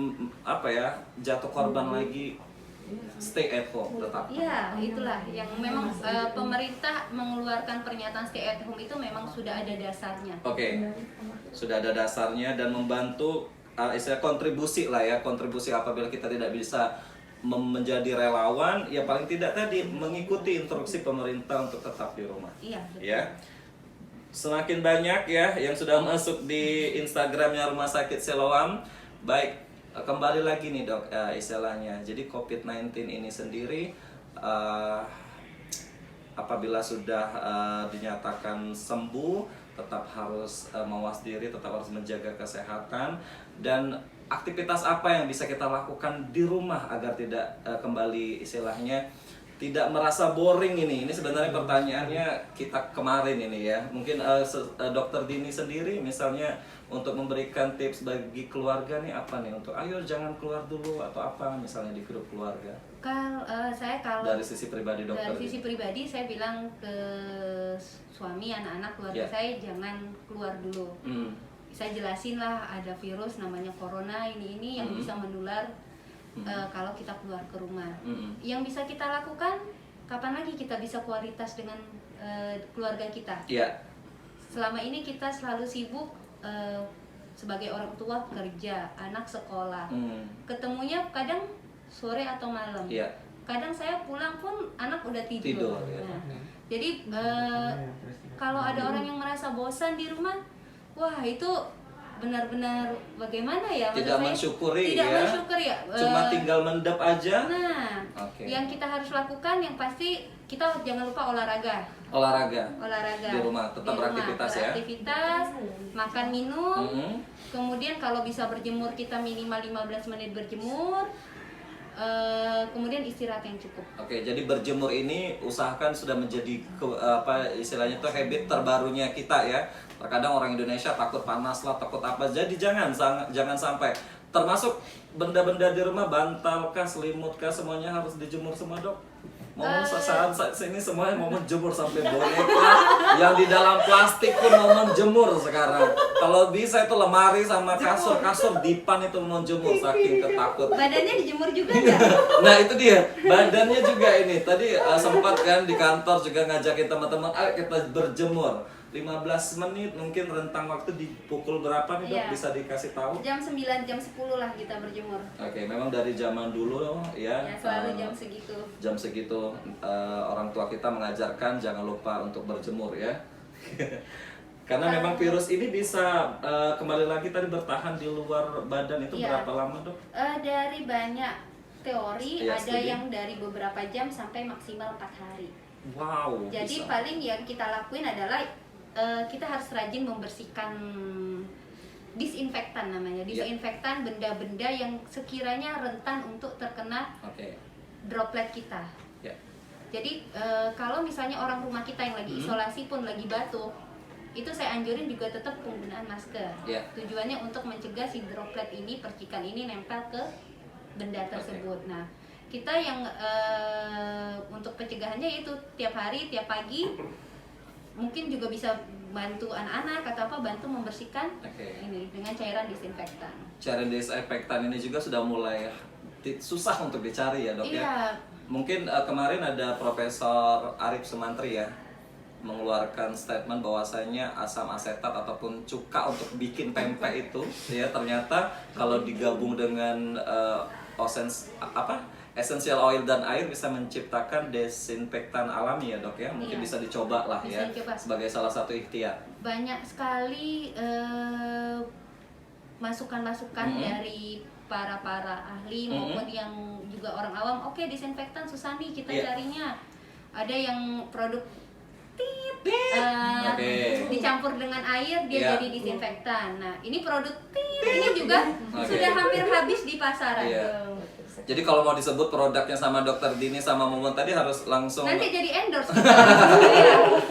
jatuh korban lagi, stay at home tetap. Iya, itulah yang memang pemerintah mengeluarkan pernyataan stay at home itu memang sudah ada dasarnya. Oke. Sudah ada dasarnya dan membantu istilah kontribusi lah ya, kontribusi apabila kita tidak bisa menjadi relawan, ya paling tidak tadi mengikuti instruksi pemerintah untuk tetap di rumah. Iya, betul. Ya. Semakin banyak ya yang sudah masuk di Instagramnya Rumah Sakit Siloam. Baik, kembali lagi nih dok, istilahnya. Jadi COVID-19 ini sendiri apabila sudah dinyatakan sembuh, tetap harus mawas diri, tetap harus menjaga kesehatan, dan aktivitas apa yang bisa kita lakukan di rumah agar tidak kembali istilahnya tidak merasa boring ini. Ini sebenarnya pertanyaannya kita kemarin ini ya. Mungkin Dokter Dini sendiri misalnya untuk memberikan tips bagi keluarga nih apa nih untuk ayo jangan keluar dulu atau apa misalnya di grup keluarga. Kalau dari sisi pribadi dokter. Dari sisi pribadi saya bilang ke suami, anak-anak, keluarga saya jangan keluar dulu. Saya jelasin lah ada virus namanya corona ini yang bisa menular. Kalau kita keluar ke rumah, yang bisa kita lakukan, kapan lagi kita bisa kualitas dengan keluarga kita? Selama ini kita selalu sibuk sebagai orang tua kerja, anak sekolah, ketemunya kadang sore atau malam. Kadang saya pulang pun anak udah tidur. Jadi kalau ada orang yang merasa bosan di rumah, wah itu benar-benar bagaimana ya? Tidak mensyukuri ya. Cuma tinggal mendep aja. Nah, yang kita harus lakukan yang pasti kita jangan lupa olahraga. Di rumah, tetap beraktivitas, makan minum. Kemudian kalau bisa berjemur kita minimal 15 menit berjemur. Kemudian istirahat yang cukup. Oke, jadi berjemur ini usahakan sudah menjadi istilahnya itu habit terbarunya kita ya. Terkadang orang Indonesia takut panas lah, takut apa. Jadi jangan sampai, termasuk benda-benda di rumah, bantal kah, selimut kah, semuanya harus dijemur semua dok. Saat ini semuanya mau menjemur sampai boneka yang di dalam plastik pun mau menjemur sekarang. Kalau bisa itu lemari sama kasur dipan itu mau menjemur saking ketakut. Badannya dijemur juga nggak? Nah itu dia, badannya juga ini. Tadi sempat kan di kantor juga ngajakin teman-teman, ayo kita berjemur 15 menit, mungkin rentang waktu di pukul berapa nih dok? Bisa dikasih tahu? Jam 9, jam 10 lah kita berjemur. Oke, memang dari zaman dulu ya selalu jam segitu. Jam segitu orang tua kita mengajarkan jangan lupa untuk berjemur ya. Karena memang virus ini bisa kembali lagi tadi bertahan di luar badan itu berapa lama dok? Dari banyak teori, ada studi. yang dari beberapa jam sampai maksimal 4 hari. Wow. Jadi paling yang kita lakuin adalah kita harus rajin membersihkan disinfektan namanya. Disinfektan benda-benda yang sekiranya rentan untuk terkena droplet kita. Jadi kalau misalnya orang rumah kita yang lagi isolasi pun lagi batuk, itu saya anjurin juga tetap penggunaan masker. Tujuannya untuk mencegah si droplet ini, percikan ini nempel ke benda tersebut. Nah, kita yang untuk pencegahannya itu tiap hari, tiap pagi, mungkin juga bisa bantu anak-anak atau apa, bantu membersihkan ini dengan cairan disinfektan. Cairan disinfektan ini juga sudah mulai susah untuk dicari ya dok ya. Mungkin kemarin ada Profesor Arif Sumantri ya mengeluarkan statement bahwasanya asam asetat ataupun cuka untuk bikin pempek itu ya ternyata kalau digabung dengan essential oil dan air bisa menciptakan desinfektan alami ya dok ya. Mungkin bisa dicoba lah ya sebagai salah satu ikhtiar. Banyak sekali masukan-masukan dari para ahli maupun yang juga orang awam. Oke, disinfektan susah nih kita carinya. Ada yang produk dicampur dengan air dia jadi disinfektan. Nah, ini produk ini juga sudah hampir habis di pasaran. Jadi kalau mau disebut produknya sama Dokter Dini sama Momon tadi harus langsung nanti jadi endorse.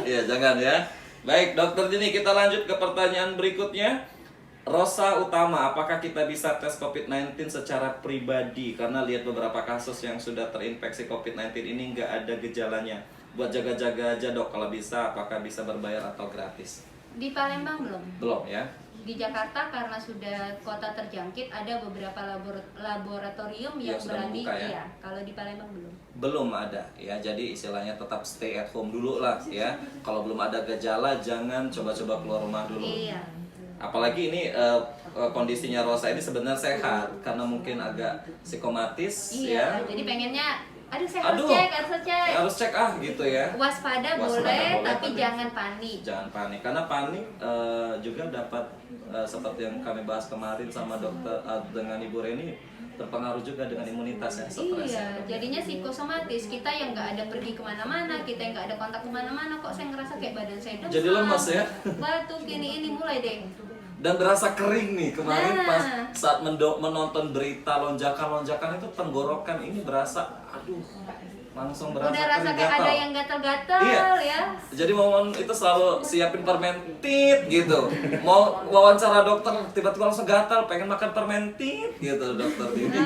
Iya, jangan ya. Baik, Dokter Dini, kita lanjut ke pertanyaan berikutnya. Rosa Utama, apakah kita bisa tes COVID-19 secara pribadi? Karena lihat beberapa kasus yang sudah terinfeksi COVID-19 ini nggak ada gejalanya. Buat jaga-jaga aja dok, kalau bisa apakah bisa berbayar atau gratis? Di Palembang belum. Belum ya? Di Jakarta karena sudah kota terjangkit, ada beberapa laboratorium yang berani ya. Kalau di Palembang belum. Belum ada ya, jadi istilahnya tetap stay at home dulu lah ya. Kalau belum ada gejala jangan coba-coba keluar rumah dulu. Iya. Apalagi ini kondisinya Rosa ini sebenarnya sehat karena mungkin agak psikomatis ya. Jadi pengennya saya harus cek gitu ya. Waspada boleh tapi jangan panik. Jangan panik karena panik juga dapat seperti yang kami bahas kemarin sama dokter dengan Ibu Reni, terpengaruh juga dengan imunitasnya, stres. Iya, jadinya psikosomatis. Kita yang nggak ada pergi kemana-mana, kita yang nggak ada kontak kemana-mana, kok saya ngerasa kayak badan saya demam, jadi lemas ya, batuk ini mulai deh. Dan berasa kering nih kemarin pas saat menonton berita lonjakan itu tenggorokan ini berasa langsung berasa udah rasa kayak ada yang gatal-gatal ya. Jadi Momon itu selalu siapin permen tit gitu. Mau wawancara dokter tiba-tiba langsung gatal, pengen makan permen tit gitu dokter ini.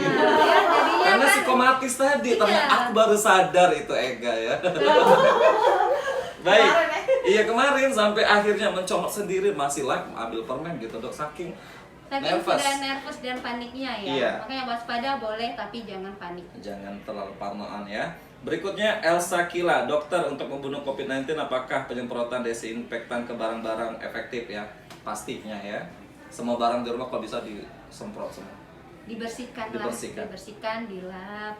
Karena psikomatis tadi, ternyata aku baru sadar itu Ega ya. Baik. Iya kemarin sampai akhirnya mencomot sendiri masih ambil permen gitu dok, saking sudah nervous dan paniknya ya. Iya. Makanya waspada boleh tapi jangan panik. Jangan terlalu parnoan ya. Berikutnya Elsa Kila, dokter untuk membunuh COVID-19 apakah penyemprotan desinfektan ke barang-barang efektif ya? Pastinya ya. Semua barang di rumah kalau bisa disemprot semua. Dibersihkan, dilap.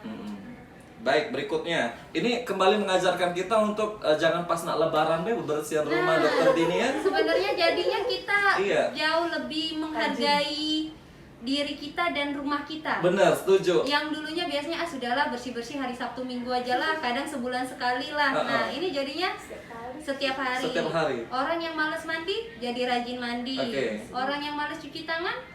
Baik, berikutnya ini kembali mengajarkan kita untuk jangan pas nak lebaran deh bersihin rumah dokter Dini ya. Sebenarnya jadinya kita jauh lebih menghargai diri kita dan rumah kita. Benar, setuju. Yang dulunya biasanya sudahlah bersih-bersih hari Sabtu Minggu aja lah, kadang sebulan sekali lah. Nah, ini jadinya setiap hari. Orang yang malas mandi jadi rajin mandi. Orang yang malas cuci tangan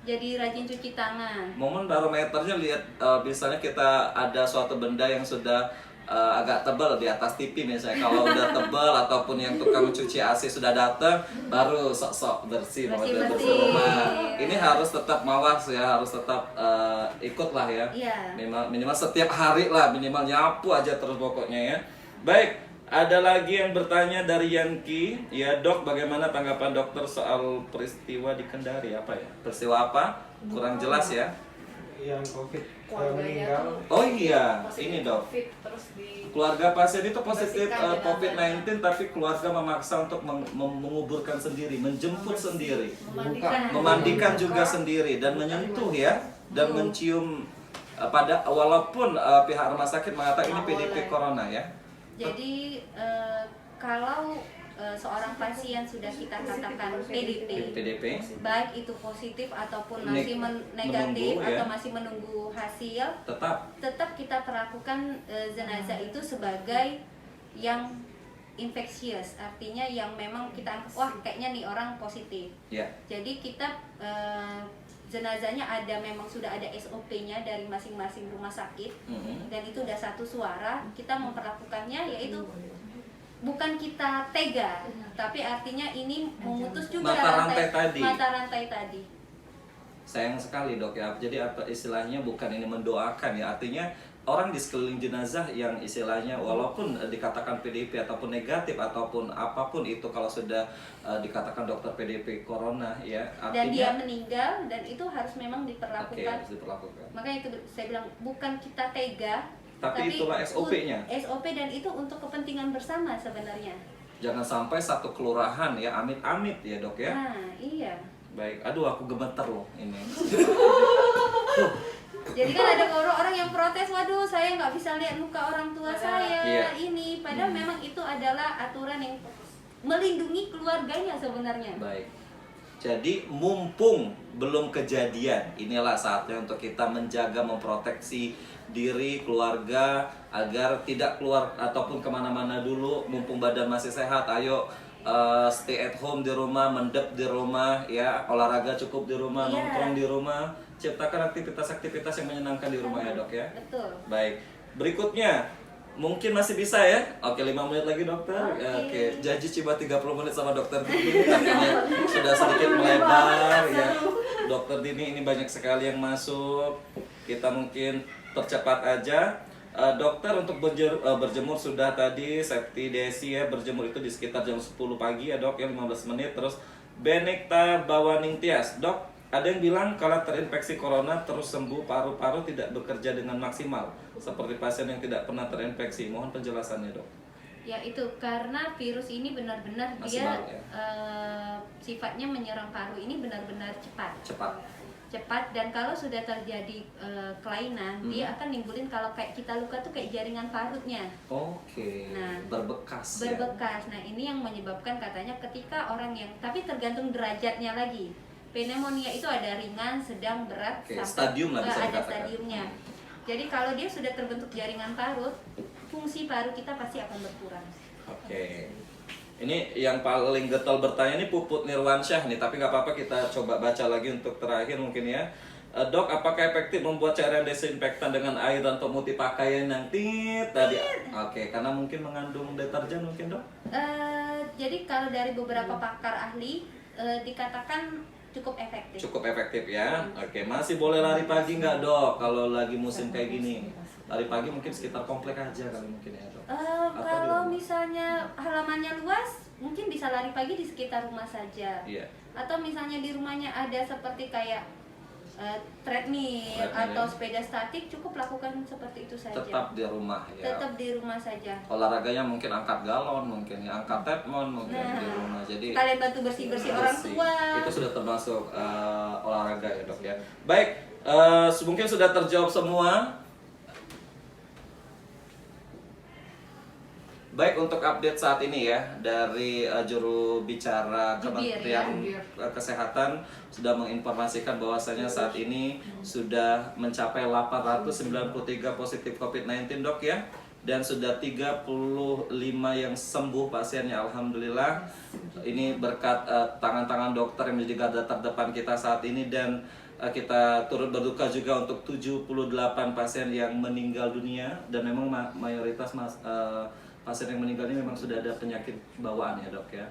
jadi rajin cuci tangan. Momen barometernya lihat misalnya kita ada suatu benda yang sudah agak tebal di atas TV misalnya. Kalau udah tebal ataupun yang tukang cuci AC sudah datang, baru sok-sok bersih rumah. Ini harus tetap mawas ya, harus tetap ikut lah ya. Minimal setiap hari lah, minimal nyapu aja terus pokoknya ya. Baik. Ada lagi yang bertanya dari Yanki, ya dok, bagaimana tanggapan dokter soal peristiwa di Kendari apa ya? Peristiwa apa? Kurang jelas ya? Yang COVID meninggal. Oh iya, ini dok. Keluarga pasien itu positif COVID-19, tapi keluarga memaksa untuk menguburkan sendiri, menjemput sendiri, memandikan juga sendiri, dan menyentuh ya, dan mencium walaupun pihak rumah sakit mengatakan ini PDP Corona ya. Jadi kalau seorang pasien sudah kita katakan PDP, baik itu positif ataupun masih negatif atau masih menunggu hasil, tetap kita perlakukan jenazah itu sebagai yang infectious, artinya yang memang kita kayaknya nih orang positif. Jadi kita jenazahnya ada, memang sudah ada SOP-nya dari masing-masing rumah sakit, dan itu udah satu suara. Kita memperlakukannya yaitu bukan kita tega, tapi artinya ini memutus juga mata rantai tadi. Sayang sekali dok ya. Jadi apa istilahnya, bukan ini mendoakan ya, artinya orang di sekeliling jenazah yang istilahnya walaupun dikatakan PDP ataupun negatif ataupun apapun itu, kalau sudah dikatakan dokter PDP corona ya, artinya, dan dia meninggal, dan itu harus memang diperlakukan. Okay, harus diperlakukan. Makanya itu saya bilang bukan kita tega, tapi itulah SOP-nya. SOP, dan itu untuk kepentingan bersama sebenarnya. Jangan sampai satu kelurahan ya, amit-amit ya dok ya. Nah, iya. Baik, aduh aku gemeter loh ini. Jadi kan ada orang yang protes, waduh saya nggak bisa lihat muka orang tua saya ini. Padahal memang itu adalah aturan yang melindungi keluarganya sebenarnya. Baik. Jadi mumpung belum kejadian, inilah saatnya untuk kita menjaga, memproteksi diri, keluarga, agar tidak keluar ataupun kemana-mana dulu. Mumpung badan masih sehat, ayo stay at home di rumah, mendep di rumah, ya olahraga cukup di rumah, nongkrong di rumah, ciptakan aktivitas-aktivitas yang menyenangkan di rumah ya dok ya. Betul. Baik, berikutnya mungkin masih bisa ya. Oke, 5 menit lagi dokter. Oke, janji coba 30 menit sama dokter Dini, akhirnya sudah sedikit melebar ya. Dokter Dini ini banyak sekali yang masuk, kita mungkin percepat aja. Dokter untuk berjemur sudah tadi, Septi Desi ya, berjemur itu di sekitar jam 10 pagi ya dok ya, 15 menit. Terus Benekta Bawaning Tias, dok ada yang bilang kalau terinfeksi corona terus sembuh, paru-paru tidak bekerja dengan maksimal seperti pasien yang tidak pernah terinfeksi. Mohon penjelasannya dok. Ya itu karena virus ini benar-benar dia sifatnya menyerang paru ini benar-benar cepat, dan kalau sudah terjadi kelainan, dia akan nimbulin, kalau kayak kita luka tuh kayak jaringan parutnya. Nah, berbekas. Nah ini yang menyebabkan katanya ketika orang yang, tapi tergantung derajatnya lagi. Pneumonia itu ada ringan, sedang, berat, sampai stadium lah bisa ada dikatakan. stadiumnya. Jadi kalau dia sudah terbentuk jaringan parut, fungsi paru kita pasti akan berkurang. Ini yang paling getol bertanya ini Puput Nirwansyah nih, tapi nggak apa-apa, kita coba baca lagi untuk terakhir mungkin ya. Dok, apakah efektif membuat cairan desinfektan dengan air dan pemutih pakaian nanti tadi? Karena mungkin mengandung deterjen mungkin dok? Jadi kalau dari beberapa pakar ahli dikatakan cukup efektif. Cukup efektif ya. Masih boleh lari pagi nggak dok? Kalau lagi musim kayak gini, lari pagi mungkin sekitar komplek aja kali mungkin ya dok. Kalau misalnya halamannya luas, mungkin bisa lari pagi di sekitar rumah saja. Atau misalnya di rumahnya ada seperti kayak treadmill atau sepeda statik, cukup lakukan seperti itu saja. Tetap di rumah ya. Tetap di rumah saja. Olahraganya mungkin angkat galon, mungkin ya, angkat tepmon mungkin di rumah. Jadi kalian bantu bersih-bersih orang tua. Itu sudah termasuk olahraga ya dok ya. Baik, mungkin sudah terjawab semua. Baik, untuk update saat ini ya dari juru bicara Kementerian Kesehatan sudah menginformasikan bahwasanya saat ini sudah mencapai 893 positif COVID-19 dok ya, dan sudah 35 yang sembuh pasiennya, alhamdulillah. Ini berkat tangan-tangan dokter yang menjadi garda terdepan kita saat ini, dan kita turut berduka juga untuk 78 pasien yang meninggal dunia, dan memang mayoritas pasien yang meninggal ini memang sudah ada penyakit bawaan ya dok ya.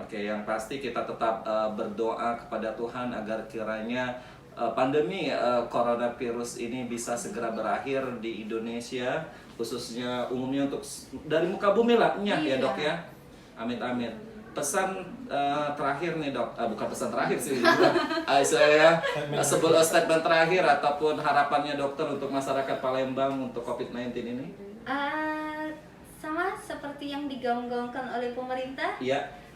Yang pasti kita tetap berdoa kepada Tuhan agar kiranya pandemi coronavirus ini bisa segera berakhir di Indonesia, khususnya umumnya untuk dari muka bumi lah ya dok ya. Amin. Pesan terakhir nih dok, bukan pesan terakhir sih, saya sebelum statement terakhir ataupun harapannya dokter untuk masyarakat Palembang untuk COVID-19 ini. Sama seperti yang digaung-gaungkan oleh pemerintah.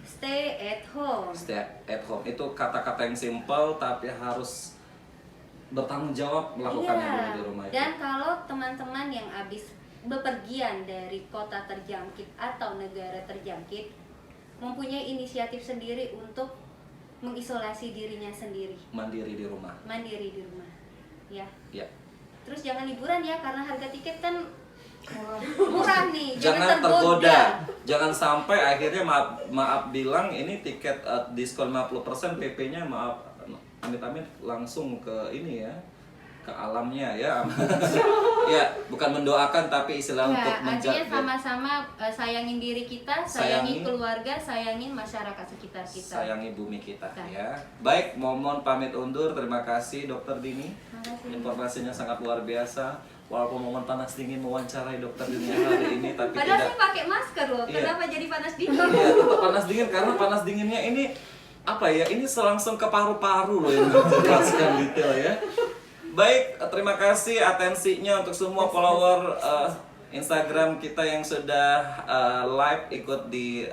Stay at home. Stay at home itu kata-kata yang simpel tapi harus bertanggung jawab melakukannya dulu di rumah. Dan kalau teman-teman yang habis bepergian dari kota terjangkit atau negara terjangkit, mempunyai inisiatif sendiri untuk mengisolasi dirinya sendiri. Mandiri di rumah. Ya. Terus jangan liburan ya, karena harga tiket kan Murah nih, Jangan tergoda. Jangan sampai akhirnya maaf bilang ini tiket diskon 50%, PP-nya maaf amit-amit langsung ke ini ya, ke alamnya ya. Ya, bukan mendoakan tapi istilah untuk Artinya menjaga. sama-sama sayangin diri kita, sayangin keluarga, sayangin masyarakat sekitar kita. Sayangi bumi kita Nah. ya. Baik, Momon pamit undur. Terima kasih Dokter Dini. Makasih. Informasinya sangat luar biasa. Walaupun Momon panas dingin mewawancarai Dokter Dini hari ini, tapi Padahal tidak. saya pakai masker loh, Iya. kenapa jadi panas dingin? Iya, tetap panas dingin karena panas dinginnya ini apa ya? Ini langsung ke paru-paru loh yang menjelaskan detail ya. Baik, terima kasih atensinya untuk semua follower Instagram kita yang sudah live ikut di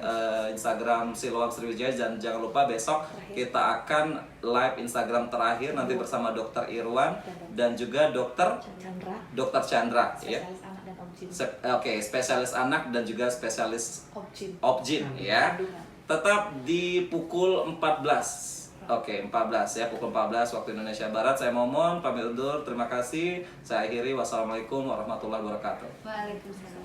Instagram Siloam Sriwijaya, dan jangan lupa besok kita akan live Instagram terakhir nanti bersama Dokter Irwan dan juga Dokter Chandra ya. Oke, spesialis anak dan juga spesialis Obgyn ya. Tetap di pukul 14. Oke, 14 ya, pukul 14 waktu Indonesia Barat. Saya Momon pamit undur. Terima kasih. Saya akhiri. Wassalamualaikum warahmatullahi wabarakatuh. Waalaikumsalam.